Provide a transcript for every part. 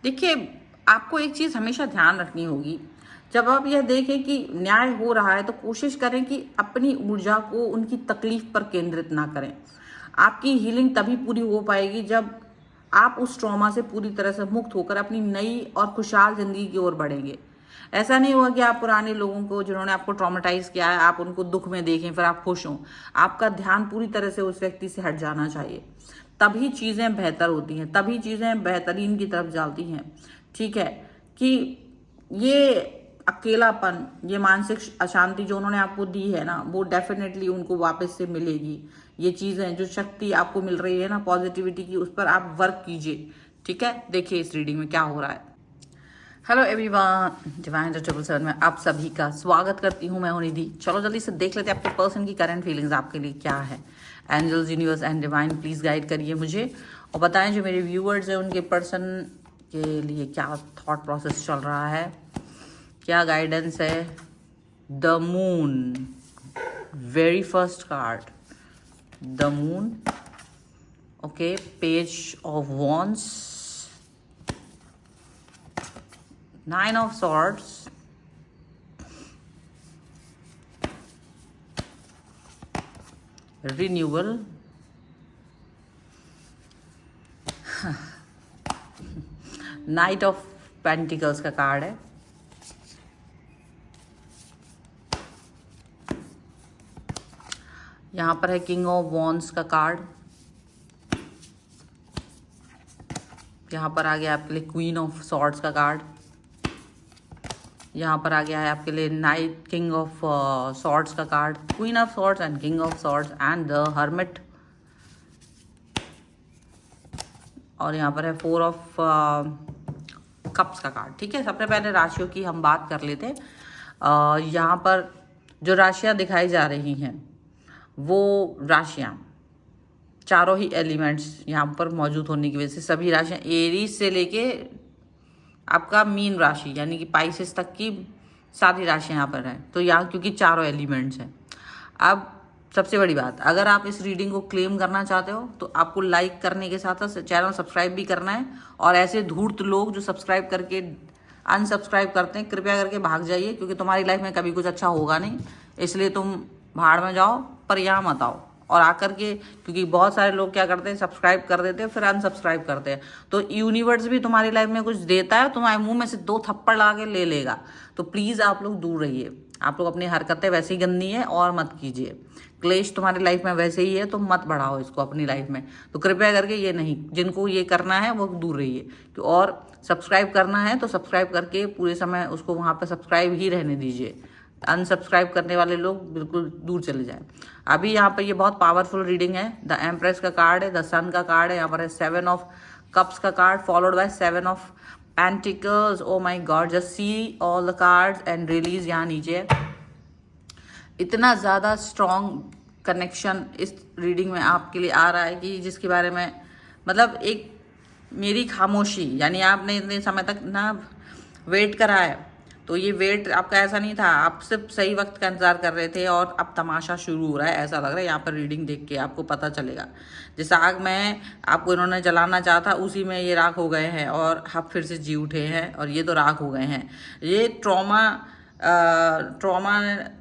देखिए, आपको एक चीज़ हमेशा ध्यान रखनी होगी। जब आप यह देखें कि न्याय हो रहा है तो कोशिश करें कि अपनी ऊर्जा को उनकी तकलीफ पर केंद्रित ना करें। आपकी हीलिंग तभी पूरी हो पाएगी जब आप उस ट्रॉमा से पूरी तरह से मुक्त होकर अपनी नई और खुशहाल ज़िंदगी की ओर बढ़ेंगे। ऐसा नहीं होगा कि आप पुराने लोगों को, जिन्होंने आपको ट्रॉमेटाइज़ किया है, आप उनको दुःख में देखें फिर आप खुश हों। आपका ध्यान पूरी तरह से उस व्यक्ति से हट जाना चाहिए। तभी चीज़ें बेहतर होती हैं, तभी चीज़ें बेहतरीन की तरफ जाती हैं। ठीक है? कि ये अकेलापन, ये मानसिक अशांति जो उन्होंने आपको दी है ना, वो डेफ़िनेटली उनको वापस से मिलेगी। ये चीज़ें, जो शक्ति आपको मिल रही है ना पॉज़िटिविटी की, उस पर आप वर्क कीजिए। ठीक है? देखिए इस रीडिंग में क्या हो रहा है। हेलो एवरीवन, डिवाइन 777 में आप सभी का स्वागत करती हूँ। मैं हूँ निधि। चलो जल्दी से देख लेते हैं आपके पर्सन की करंट फीलिंग्स आपके लिए क्या है। Angels, universe and divine please guide करिए मुझे और बताएं जो मेरे व्यूअर्स हैं उनके पर्सन के लिए क्या थॉट प्रोसेस चल रहा है, क्या गाइडेंस है। The moon, very first card, the moon. Okay, page of wands, Nine of Swords, renewal, Knight of Pentacles का कार्ड है। यहाँ पर है किंग ऑफ वॉन्ड्स का कार्ड। यहाँ पर आ गया आपके लिए क्वीन ऑफ सॉर्ड्स का कार्ड। यहाँ पर आ गया है आपके लिए नाइट किंग ऑफ सॉर्ड्स का card, queen of swords and king of swords and the hermit. और यहाँ पर है फोर ऑफ कप्स का कार्ड। ठीक है, सबसे पहले राशियों की हम बात कर लेते हैं। यहाँ पर जो राशियाँ दिखाई जा रही हैं वो राशियाँ, चारों ही एलिमेंट्स यहाँ पर मौजूद होने की वजह से सभी राशियाँ एरीज से लेके आपका मीन राशि यानी कि पाइसेस तक की सारी राशियाँ यहाँ पर हैं। तो यहाँ क्योंकि चारों एलिमेंट्स हैं। अब सबसे बड़ी बात, अगर आप इस रीडिंग को क्लेम करना चाहते हो तो आपको लाइक करने के साथ साथ चैनल सब्सक्राइब भी करना है। और ऐसे धूर्त लोग जो सब्सक्राइब करके अनसब्सक्राइब करते हैं, कृपया करके भाग जाइए, क्योंकि तुम्हारी लाइफ में कभी कुछ अच्छा होगा नहीं। इसलिए तुम भाड़ में जाओ, पर यहाँ मत आओ। और आकर के, क्योंकि बहुत सारे लोग क्या करते हैं, सब्सक्राइब कर देते हैं फिर अनसब्सक्राइब करते हैं। तो यूनिवर्स भी तुम्हारी लाइफ में कुछ देता है, तुम्हारे मुंह में से 2 थप्पड़ ला के ले लेगा। तो प्लीज़ आप लोग दूर रहिए। आप लोग अपनी हरकतें वैसे ही गंदी है और मत कीजिए। क्लेश तुम्हारी लाइफ में वैसे ही है तो मत बढ़ाओ इसको अपनी लाइफ में। तो कृपया करके ये नहीं, जिनको ये करना है वो दूर रहिए। तो और सब्सक्राइब करना है तो सब्सक्राइब करके पूरे समय उसको वहाँ पर सब्सक्राइब ही रहने दीजिए। अनसब्सक्राइब करने वाले लोग बिल्कुल दूर चले जाएं। अभी यहाँ पर ये बहुत पावरफुल रीडिंग है। द एम्प्रेस का कार्ड है, द सन का कार्ड है, यहाँ पर है 7 ऑफ कप्स का card followed by 7 of pentacles. Oh my God, just see all the cards and release. यहाँ नीचे है इतना ज़्यादा स्ट्रॉन्ग कनेक्शन इस रीडिंग में आपके लिए आ रहा है कि जिसके बारे में, मतलब एक मेरी खामोशी, यानी आपने इतने समय तक ना वेट करा है। तो ये वेट आपका ऐसा नहीं था, आप सिर्फ सही वक्त का इंतजार कर रहे थे और अब तमाशा शुरू हो रहा है, ऐसा लग रहा है। यहाँ पर रीडिंग देख के आपको पता चलेगा, जैसा आग में आपको इन्होंने जलाना चाहा था उसी में ये राख हो गए हैं और आप फिर से जी उठे हैं और ये तो राख हो गए हैं। ये ट्रॉमा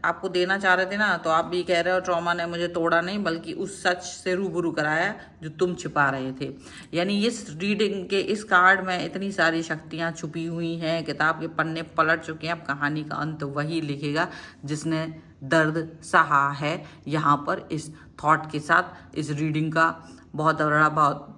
आपको देना चाह रहे थे ना, तो आप भी कह रहे हो ट्रॉमा ने मुझे तोड़ा नहीं बल्कि उस सच से रूबरू कराया जो तुम छिपा रहे थे। यानी इस रीडिंग के इस कार्ड में इतनी सारी शक्तियां छुपी हुई हैं। किताब के पन्ने पलट चुके हैं। अब कहानी का अंत वही लिखेगा जिसने दर्द सहा है। यहाँ पर इस थॉट के साथ इस रीडिंग का बहुत बड़ा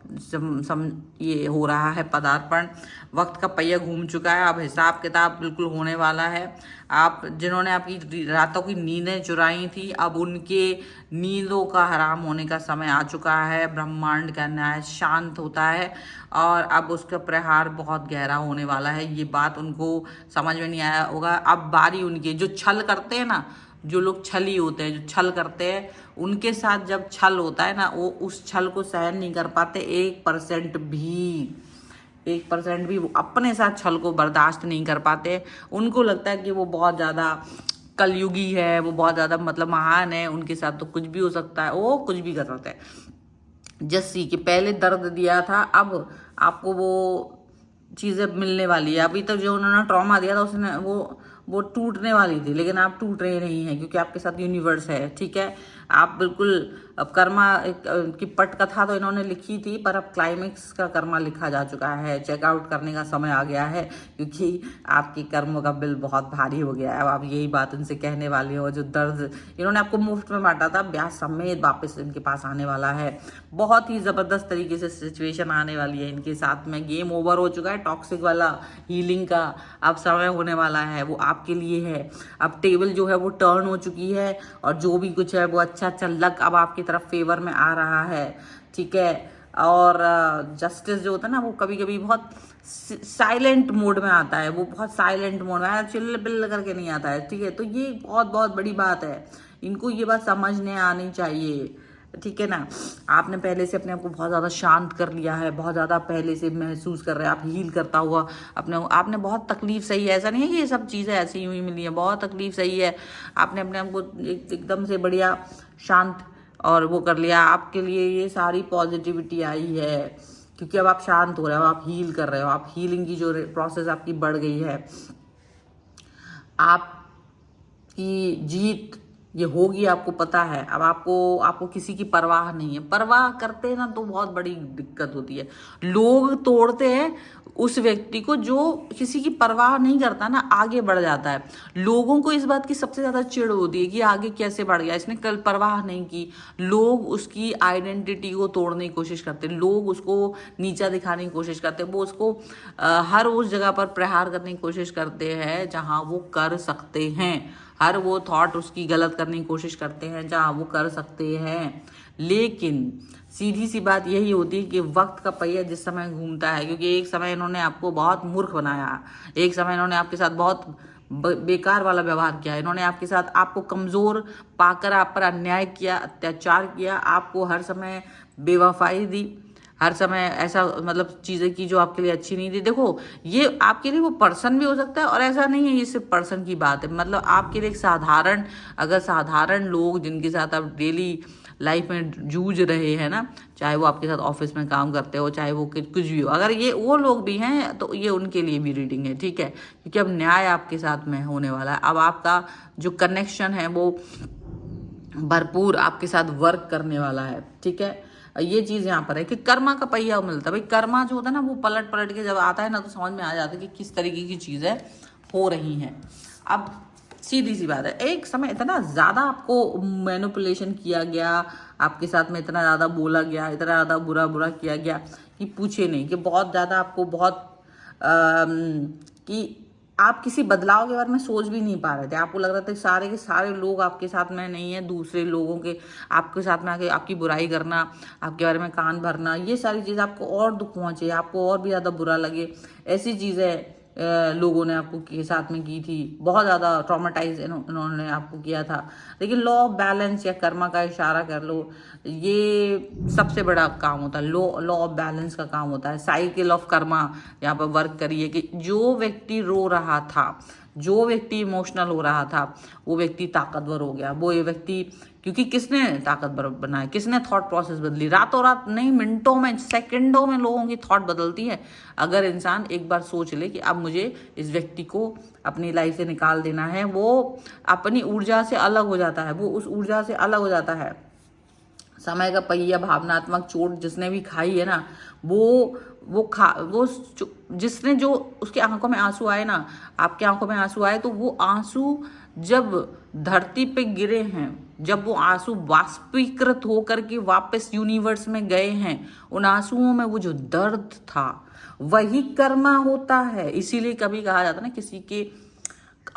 ये हो रहा है पदार्पण। वक्त का पहिया घूम चुका है। अब हिसाब किताब बिल्कुल होने वाला है। आप जिन्होंने आपकी रातों की नींदें चुराई थी, अब उनके नींदों का हराम होने का समय आ चुका है। ब्रह्मांड का न्याय शांत होता है और अब उसका प्रहार बहुत गहरा होने वाला है। ये बात उनको समझ में नहीं आया होगा। अब बारी उनकी, जो छल करते हैं ना, जो लोग छली होते हैं, जो छल करते हैं, उनके साथ जब छल होता है ना, वो उस छल को सहन नहीं कर पाते। 1% भी वो अपने साथ छल को बर्दाश्त नहीं कर पाते। उनको लगता है कि वो बहुत ज़्यादा कलयुगी है, वो बहुत ज़्यादा मतलब महान है, उनके साथ तो कुछ भी हो सकता है, वो कुछ भी कर सकते हैं। जस्सी कि पहले दर्द दिया था, अब आपको वो चीजें मिलने वाली है। अभी तक जो उन्होंने ट्रॉमा दिया था उसने वो टूटने वाली थी, लेकिन आप टूट रहे नहीं हैं क्योंकि आपके साथ यूनिवर्स है। ठीक है, आप बिल्कुल, अब कर्मा की पट कथा तो इन्होंने लिखी थी, पर अब क्लाइमेक्स का कर्मा लिखा जा चुका है। चेकआउट करने का समय आ गया है क्योंकि आपके कर्मों का बिल बहुत भारी हो गया है। अब आप यही बात उनसे कहने वाले हो। जो दर्द इन्होंने आपको मुफ्त में बांटा था, ब्याज समेत वापस इनके पास आने वाला है। बहुत ही जबरदस्त तरीके से सिचुएशन आने वाली है इनके साथ में। गेम ओवर हो चुका है टॉक्सिक वाला हीलिंग का, अब समय होने वाला है, वो आपके लिए है। अब टेबल जो है वो टर्न हो चुकी है और जो भी कुछ है वो अच्छा लक अब आपकी तरफ फेवर में आ रहा है। ठीक है, और जस्टिस जो होता है ना, वो कभी कभी बहुत साइलेंट मोड में आता है, वो बहुत साइलेंट मोड में चिल्ल पिल्ल करके नहीं आता है। ठीक है, तो ये बहुत बहुत बड़ी बात है, इनको ये बात समझने आनी चाहिए। ठीक है ना, आपने पहले से अपने आप को बहुत ज़्यादा शांत कर लिया है, बहुत ज़्यादा पहले से महसूस कर रहे हैं आप हील करता हुआ आपने बहुत तकलीफ सही है। ऐसा नहीं है कि ये सब चीज़ें ऐसी हुई मिली हैं, बहुत तकलीफ सही है। आपने अपने आप को एकदम से बढ़िया शांत और वो कर लिया। आपके लिए ये सारी पॉजिटिविटी आई है क्योंकि अब आप शांत हो रहे हो, आप हील कर रहे हो, आप हीलिंग की जो प्रोसेस आपकी बढ़ गई है, आपकी जीत ये होगी, आपको पता है। अब आपको किसी की परवाह नहीं है। परवाह करते हैं ना तो बहुत बड़ी दिक्कत होती है। लोग तोड़ते हैं उस व्यक्ति को जो किसी की परवाह नहीं करता ना, आगे बढ़ जाता है। लोगों को इस बात की सबसे ज्यादा चिढ़ होती है कि आगे कैसे बढ़ गया, इसने कल परवाह नहीं की। लोग उसकी आइडेंटिटी को तोड़ने की कोशिश करते हैं, लोग उसको नीचा दिखाने की कोशिश करते हैं, वो उसको हर उस जगह पर प्रहार करने की कोशिश करते हैं जहां वो कर सकते हैं। हर वो थॉट उसकी गलत करने की कोशिश करते हैं जहां वो कर सकते हैं। लेकिन सीधी सी बात यही होती है कि वक्त का पहिया जिस समय घूमता है, क्योंकि एक समय इन्होंने आपको बहुत मूर्ख बनाया, एक समय इन्होंने आपके साथ बहुत बेकार वाला व्यवहार किया, इन्होंने आपके साथ आपको कमजोर पाकर आप पर अन्याय किया, अत्याचार किया, आपको हर समय बेवफाई दी, हर समय ऐसा मतलब चीज़ें की जो आपके लिए अच्छी नहीं थी। देखो, ये आपके लिए वो पर्सन भी हो सकता है और ऐसा नहीं है ये सिर्फ पर्सन की बात है। मतलब आपके लिए एक साधारण लोग जिनके साथ आप डेली लाइफ में जूझ रहे हैं ना, चाहे वो आपके साथ ऑफिस में काम करते हो, चाहे वो कुछ भी हो, अगर ये वो लोग भी हैं तो ये उनके लिए भी रीडिंग है। ठीक है, क्योंकि अब न्याय आपके साथ में होने वाला है। अब आपका जो कनेक्शन है वो भरपूर आपके साथ वर्क करने वाला है। ठीक है, ये चीज यहाँ पर है कि कर्मा का पहिया मिलता है। भाई कर्मा जो होता है ना, वो पलट पलट के जब आता है ना तो समझ में आ जाता है कि किस तरीके की चीजें हो रही हैं। अब सीधी सी बात है, एक समय इतना ज्यादा आपको मैनिपुलेशन किया गया, आपके साथ में इतना ज्यादा बोला गया, इतना ज्यादा बुरा बुरा किया गया कि पूछे नहीं, कि बहुत ज्यादा आपको बहुत कि आप किसी बदलाव के बारे में सोच भी नहीं पा रहे थे। आपको लग रहा था सारे के सारे लोग आपके साथ में नहीं है, दूसरे लोगों के आपके साथ में आके आपकी बुराई करना, आपके बारे में कान भरना, ये सारी चीज़ आपको और दुख पहुंचे, आपको और भी ज़्यादा बुरा लगे, ऐसी चीज़ें लोगों ने आपको के साथ में की थी। बहुत ज़्यादा ट्रॉमेटाइज इन्होंने आपको किया था। लेकिन लॉ ऑफ बैलेंस या कर्मा का इशारा कर लो, ये सबसे बड़ा काम होता है। लॉ ऑफ बैलेंस का काम होता है। साइकिल ऑफ कर्मा यहाँ पर वर्क करिए कि जो व्यक्ति रो रहा था, जो व्यक्ति इमोशनल हो रहा था, वो व्यक्ति ताकतवर हो गया। वो ये व्यक्ति, क्योंकि किसने ताकतवर बनाया, किसने थॉट प्रोसेस बदली, रातों रात नहीं, मिनटों में सेकंडों में लोगों की थॉट बदलती है। अगर इंसान एक बार सोच ले कि अब मुझे इस व्यक्ति को अपनी लाइफ से निकाल देना है, वो अपनी ऊर्जा से अलग हो जाता है, वो उस ऊर्जा से अलग हो जाता है। समय का पहिया भावनात्मक चोट जिसने भी खाई है ना, वो जिसने जो उसकी आंखों में आंसू आए ना, आपके आंखों में आंसू आए, तो वो आंसू जब धरती पे गिरे हैं, जब वो आंसू वाष्पीकृत होकर के वापस यूनिवर्स में गए हैं, उन आंसुओं में वो जो दर्द था वही कर्मा होता है। इसीलिए कभी कहा जाता है ना, किसी के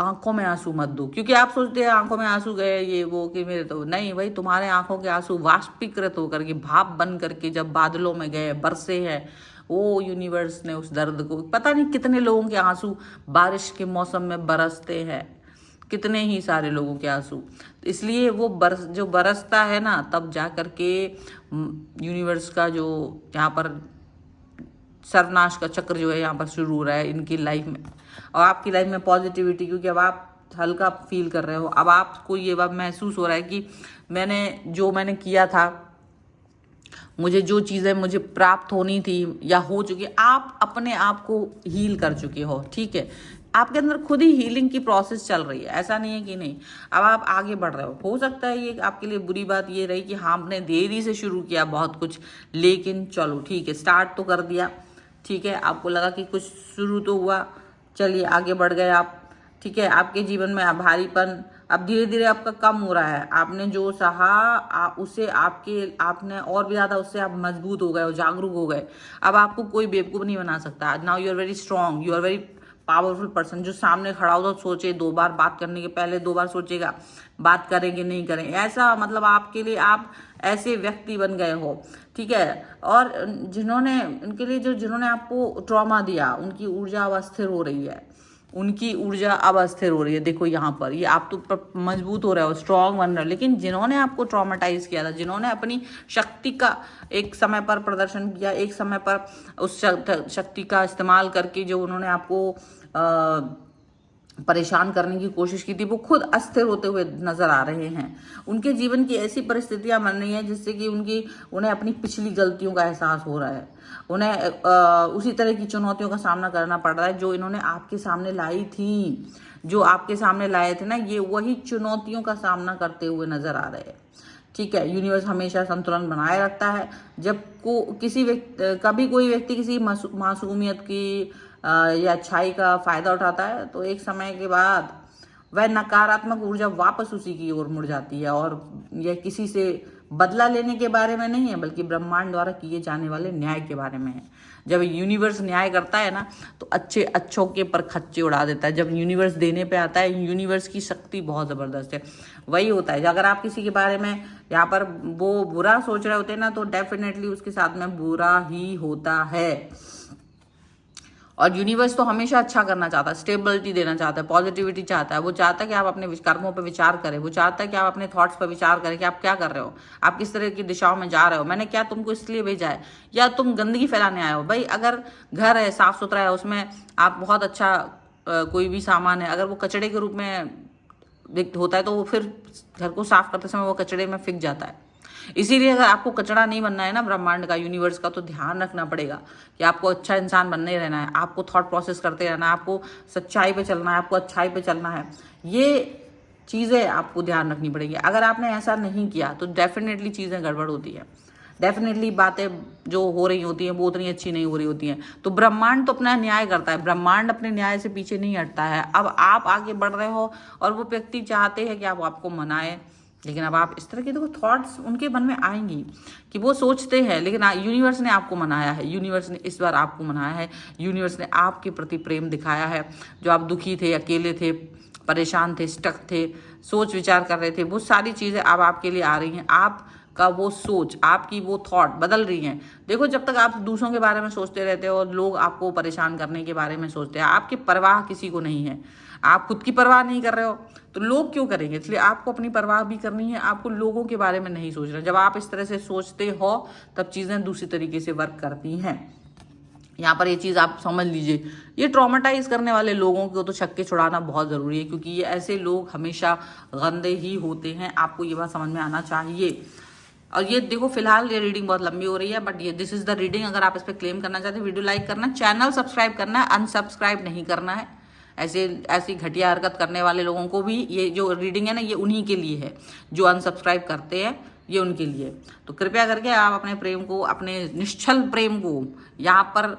आंखों में आंसू मत दो, क्योंकि आप सोचते हैं आंखों में आंसू गए ये वो कि मेरे, तो नहीं भाई, तुम्हारे आंखों के आंसू वाष्पीकृत होकर के भाप बन करके जब बादलों में गए, बरसे हैं, वो यूनिवर्स ने उस दर्द को, पता नहीं कितने लोगों के आंसू बारिश के मौसम में बरसते हैं, कितने ही सारे लोगों के आंसू। इसलिए वो जो बरसता है ना, तब जा करके यूनिवर्स का जो यहाँ पर सर्वनाश का चक्र जो है यहाँ पर शुरू हो रहा है इनकी लाइफ में और आपकी लाइफ में पॉजिटिविटी, क्योंकि अब आप हल्का फील कर रहे हो। अब आपको ये बात महसूस हो रहा है कि मैंने किया था मुझे जो चीज़ें मुझे प्राप्त होनी थी या हो चुकी, आप अपने आप को हील कर चुके हो, ठीक है। आपके अंदर खुद ही हीलिंग की प्रोसेस चल रही है, ऐसा नहीं है कि नहीं। अब आप आगे बढ़ रहे हो सकता है ये आपके लिए बुरी बात ये रही कि हाँ आपने देरी से शुरू किया बहुत कुछ, लेकिन चलो ठीक है, स्टार्ट तो कर दिया, ठीक है। आपको लगा कि कुछ शुरू तो हुआ, चलिए आगे बढ़ गए आप, ठीक है। आपके जीवन में भारीपन अब धीरे धीरे आपका कम हो रहा है। आपने जो सहा उससे आपने और भी ज़्यादा उससे आप मजबूत हो गए हो, जागरूक हो गए। अब आपको कोई बेवकूफ़ नहीं बना सकता। Now you are very strong, you are very powerful person. जो सामने खड़ा हो तो सोचे 2 बार, बात करने के पहले 2 बार सोचेगा बात करेंगे नहीं करें, ऐसा मतलब आपके लिए आप ऐसे व्यक्ति बन गए हो, ठीक है। और जिन्होंने आपको ट्रॉमा दिया, उनकी ऊर्जा अब अस्थिर हो रही है, उनकी ऊर्जा अब अस्थिर हो रही है। देखो यहाँ पर ये आप तो मजबूत हो रहे हो, स्ट्रांग बन रहे हो, लेकिन जिन्होंने आपको ट्रॉमेटाइज किया था, जिन्होंने अपनी शक्ति का एक समय पर प्रदर्शन किया, एक समय पर उस शक्ति का इस्तेमाल करके जो उन्होंने आपको परेशान करने की कोशिश की थी, वो खुद अस्थिर होते हुए नजर आ रहे हैं। उनके जीवन की ऐसी परिस्थितियां बन रही हैं जिससे कि उन्हें अपनी पिछली गलतियों का एहसास हो रहा है। उन्हें उसी तरह की चुनौतियों का सामना करना पड़ रहा है जो इन्होंने आपके सामने लाई थी। जो आपके सामने लाए थे ना, ये वही चुनौतियों का सामना करते हुए नजर आ रहे हैं, ठीक है। यूनिवर्स हमेशा संतुलन बनाए रखता है। जब कभी कोई व्यक्ति किसी मासूमियत की या अच्छाई का फायदा उठाता है, तो एक समय के बाद वह नकारात्मक ऊर्जा वापस उसी की ओर मुड़ जाती है। और यह किसी से बदला लेने के बारे में नहीं है, बल्कि ब्रह्मांड द्वारा किए जाने वाले न्याय के बारे में है। जब यूनिवर्स न्याय करता है ना, तो अच्छों के पर खच्चे उड़ा देता है। जब यूनिवर्स देने पे आता है, यूनिवर्स की शक्ति बहुत ज़बरदस्त है। वही होता है, अगर आप किसी के बारे में यहाँ पर वो बुरा सोच रहे होते हैं ना, तो डेफिनेटली उसके साथ में बुरा ही होता है। और यूनिवर्स तो हमेशा अच्छा करना चाहता है, स्टेबिलिटी देना चाहता है, पॉजिटिविटी चाहता है। वो चाहता है कि आप अपने कर्मों पर विचार करें, वो चाहता है कि आप अपने थॉट्स पर विचार करें कि आप क्या कर रहे हो, आप किस तरह की दिशाओं में जा रहे हो। मैंने क्या तुमको इसलिए भेजा है, या तुम गंदगी फैलाने आए हो। भाई अगर घर है, साफ सुथरा है, उसमें आप बहुत अच्छा कोई भी सामान है, अगर वो कचड़े के रूप में होता है, तो वो फिर घर को साफ करते समय वो कचड़े में फिक जाता है। इसीलिए अगर आपको कचड़ा नहीं बनना है ना ब्रह्मांड का, यूनिवर्स का, तो ध्यान रखना पड़ेगा कि आपको अच्छा इंसान बनने रहना है, आपको थॉट प्रोसेस करते रहना है, आपको सच्चाई पे चलना है, आपको अच्छाई पे चलना है। ये चीज़ें आपको ध्यान रखनी पड़ेगी। अगर आपने ऐसा नहीं किया तो डेफिनेटली चीज़ें गड़बड़ होती है, डेफिनेटली बातें जो हो रही होती हैं वो उतनी अच्छी नहीं हो रही होती हैं। तो ब्रह्मांड तो अपना न्याय करता है, ब्रह्मांड अपने न्याय से पीछे नहीं हटता है। अब आप आगे बढ़ रहे हो और वो व्यक्ति चाहते हैं कि आप आपको मनाए, लेकिन अब आप इस तरह के देखो थॉट्स उनके मन में आएंगी कि वो सोचते हैं, लेकिन यूनिवर्स ने आपको मनाया है, यूनिवर्स ने इस बार आपको मनाया है, यूनिवर्स ने आपके प्रति प्रेम दिखाया है। जो आप दुखी थे, अकेले थे, परेशान थे, स्टक थे, सोच विचार कर रहे थे, वो सारी चीज़ें अब आपके लिए आ रही हैं। आपका वो सोच, आपकी वो थॉट बदल रही हैं। देखो जब तक आप दूसरों के बारे में सोचते रहते हो और लोग आपको परेशान करने के बारे में सोचते हैं, आपकी परवाह किसी को नहीं है, आप खुद की परवाह नहीं कर रहे हो, तो लोग क्यों करेंगे। इसलिए आपको अपनी परवाह भी करनी है, आपको लोगों के बारे में नहीं सोचना। जब आप इस तरह से सोचते हो तब चीज़ें दूसरी तरीके से वर्क करती हैं। यहाँ पर ये चीज़ आप समझ लीजिए, ये ट्रॉमेटाइज करने वाले लोगों को तो छक्के छुड़ाना बहुत ज़रूरी है, क्योंकि ये ऐसे लोग हमेशा गंदे ही होते हैं। आपको ये बात समझ में आना चाहिए। और ये देखो फिलहाल ये रीडिंग बहुत लंबी हो रही है, बट ये दिस इज द रीडिंग। अगर आप इस पर क्लेम करना चाहते हैं, वीडियो लाइक करना, चैनल सब्सक्राइब करना है, अनसब्सक्राइब नहीं करना है। ऐसी घटिया हरकत करने वाले लोगों को भी ये जो रीडिंग है ना, ये उन्हीं के लिए है। जो अनसब्सक्राइब करते हैं ये उनके लिए। तो कृपया करके आप अपने प्रेम को, अपने निश्चल प्रेम को यहाँ पर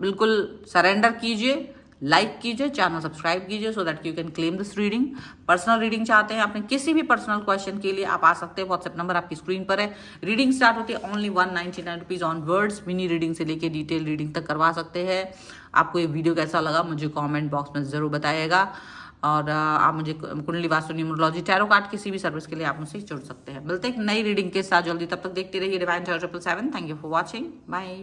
बिल्कुल सरेंडर कीजिए, लाइक कीजिए, चैनल सब्सक्राइब कीजिए, so that you can claim this reading. Personal reading चाहते हैं अपने किसी भी पर्सनल क्वेश्चन के लिए, आप आ सकते हैं। व्हाट्सएप नंबर आपकी स्क्रीन पर है। रीडिंग स्टार्ट होती है only 199 rupees on words. Mini reading से लेके डिटेल रीडिंग तक करवा सकते हैं। आपको ये वीडियो कैसा लगा मुझे कॉमेंट बॉक्स में ज़रूर बताइएगा। और आप मुझे कुंडली वास्तु न्यूमरोलॉजी टैरो कार्ड किसी भी सर्विस के लिए आप मुझसे जुड़ सकते हैं। मिलते हैं एक नई रीडिंग के साथ जल्दी, तब तक देखते रहिए divine 777। Thank you for watching, bye.